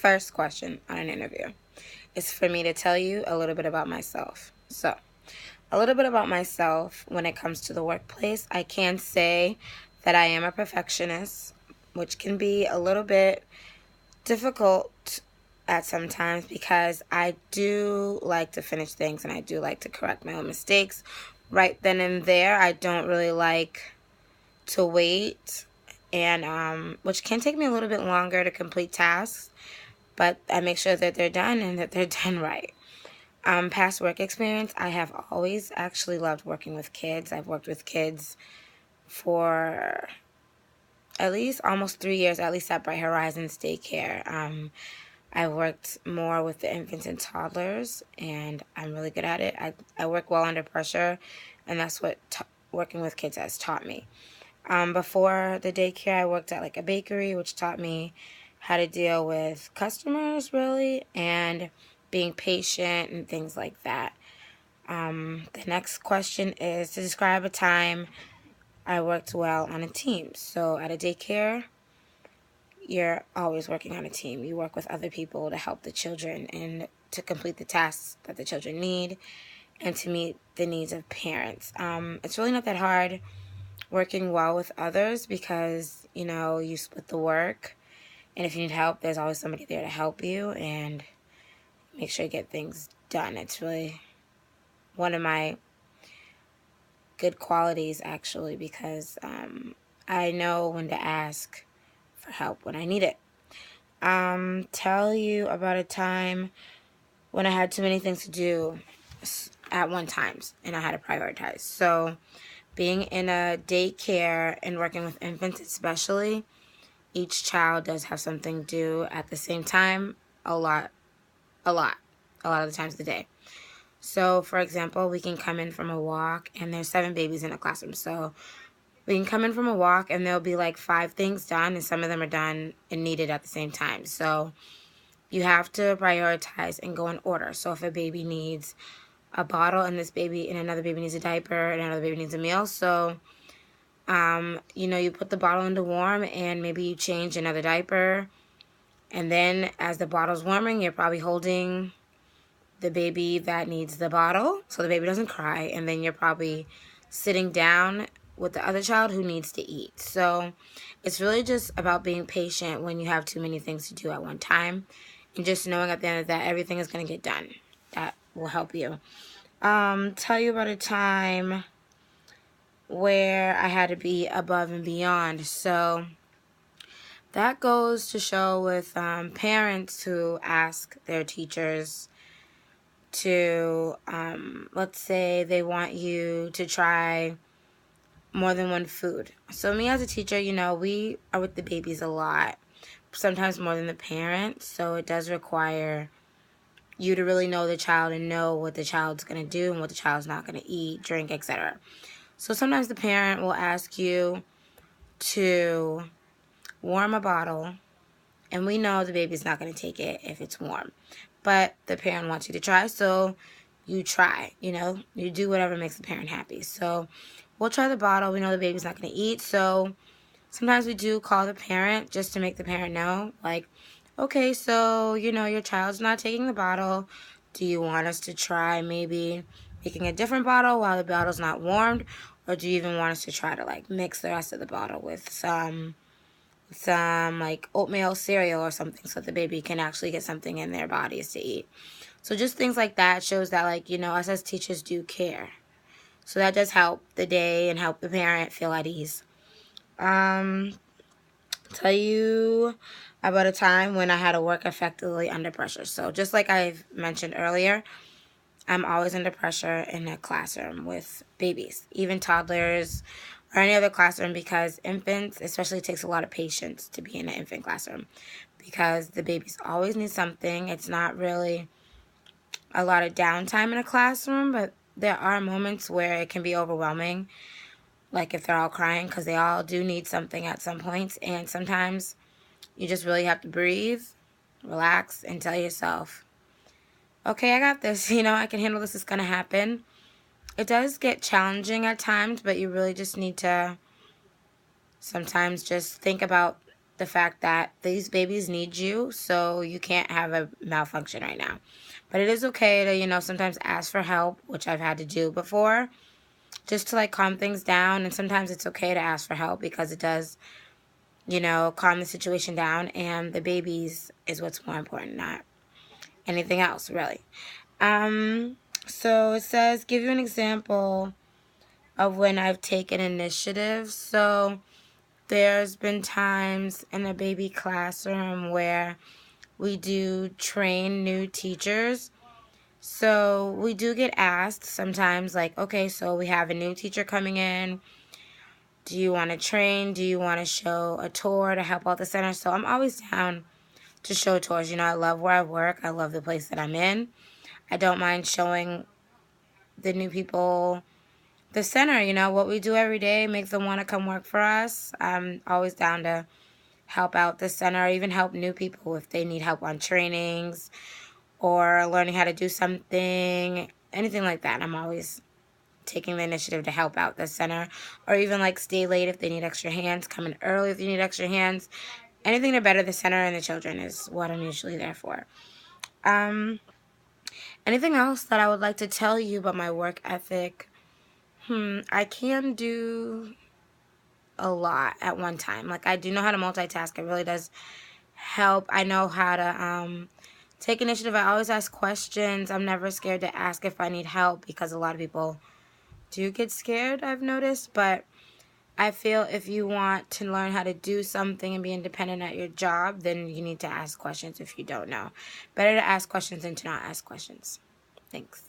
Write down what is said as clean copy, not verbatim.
first question on an interview is for me to tell you a little bit about myself. So, a little bit about myself when it comes to the workplace. I can say that I am a perfectionist, which can be a little bit difficult at sometimes because I do like to finish things and I do like to correct my own mistakes right then and there. I don't really like to wait, and which can take me a little bit longer to complete tasks, but I make sure that they're done and that they're done right. Past work experience, I have always actually loved working with kids. I've worked with kids for at least almost 3 years, at least at Bright Horizons Daycare. I worked more with the infants and toddlers, and I'm really good at it. I work well under pressure, and that's what working with kids has taught me. Before the daycare, I worked at like a bakery, which taught me how to deal with customers, really, and being patient and things like that. The next question is to describe a time I worked well on a team. So at a daycare, you're always working on a team. You work with other people to help the children and to complete the tasks that the children need and to meet the needs of parents. It's really not that hard working well with others because, you split the work. And if you need help, there's always somebody there to help you and make sure you get things done. It's really one of my good qualities, actually, because I know when to ask for help when I need it. Tell you about a time when I had too many things to do at one time and I had to prioritize. So being in a daycare and working with infants especially, each child does have something due at the same time a lot of the times of the day. So, for example, we can come in from a walk and there's 7 babies in a classroom. So we can come in from a walk and there'll be like 5 things done and some of them are done and needed at the same time. So you have to prioritize and go in order. So if a baby needs a bottle and another baby needs a diaper and another baby needs a meal, so you put the bottle into warm and maybe you change another diaper, and then as the bottle's warming, you're probably holding the baby that needs the bottle so the baby doesn't cry, and then you're probably sitting down with the other child who needs to eat. So it's really just about being patient when you have too many things to do at one time and just knowing at the end of that everything is going to get done. That will help you. Tell you about a time where I had to be above and beyond. So that goes to show with parents who ask their teachers to, let's say they want you to try more than one food. So me as a teacher, we are with the babies a lot, sometimes more than the parents. So it does require you to really know the child and know what the child's going to do and what the child's not going to eat, drink, etc. So sometimes the parent will ask you to warm a bottle, and we know the baby's not going to take it if it's warm. But the parent wants you to try, so you try, you do whatever makes the parent happy. So we'll try the bottle. We know the baby's not going to eat, so sometimes we do call the parent just to make the parent know, like, okay, so, your child's not taking the bottle. Do you want us to try maybe making a different bottle while the bottle's not warmed? Or do you even want us to try to, like, mix the rest of the bottle with some like, oatmeal cereal or something so the baby can actually get something in their bodies to eat? So just things like that shows that, like, us as teachers do care. So that does help the day and help the parent feel at ease. Tell you about a time when I had to work effectively under pressure. So just like I've mentioned earlier, I'm always under pressure in a classroom with babies, even toddlers or any other classroom, because infants, especially, it takes a lot of patience to be in an infant classroom because the babies always need something. It's not really a lot of downtime in a classroom, but there are moments where it can be overwhelming, like if they're all crying, because they all do need something at some points. And sometimes you just really have to breathe, relax, and tell yourself, okay, I got this. I can handle this. It's going to happen. It does get challenging at times, but you really just need to sometimes just think about the fact that these babies need you, so you can't have a malfunction right now. But it is okay to, sometimes ask for help, which I've had to do before, just to like calm things down. And sometimes it's okay to ask for help because it does, calm the situation down. And the babies is what's more important, not anything else, really. So it says, give you an example of when I've taken initiative. So there's been times in the baby classroom where we do train new teachers. So we do get asked sometimes, like, okay, so we have a new teacher coming in. Do you want to train? Do you want to show a tour to help out the center? So I'm always down to show tours. I love where I work. I love the place that I'm in. I don't mind showing the new people the center, what we do every day, make them want to come work for us. I'm always down to help out the center, or even help new people if they need help on trainings or learning how to do something, anything like that. I'm always taking the initiative to help out the center, or even like stay late if they need extra hands, come in early if you need extra hands. Anything to better the center and the children is what I'm usually there for. Anything else that I would like to tell you about my work ethic? I can do a lot at one time. Like, I do know how to multitask. It really does help. I know how to take initiative. I always ask questions. I'm never scared to ask if I need help, because a lot of people do get scared, I've noticed. But I feel if you want to learn how to do something and be independent at your job, then you need to ask questions if you don't know. Better to ask questions than to not ask questions. Thanks.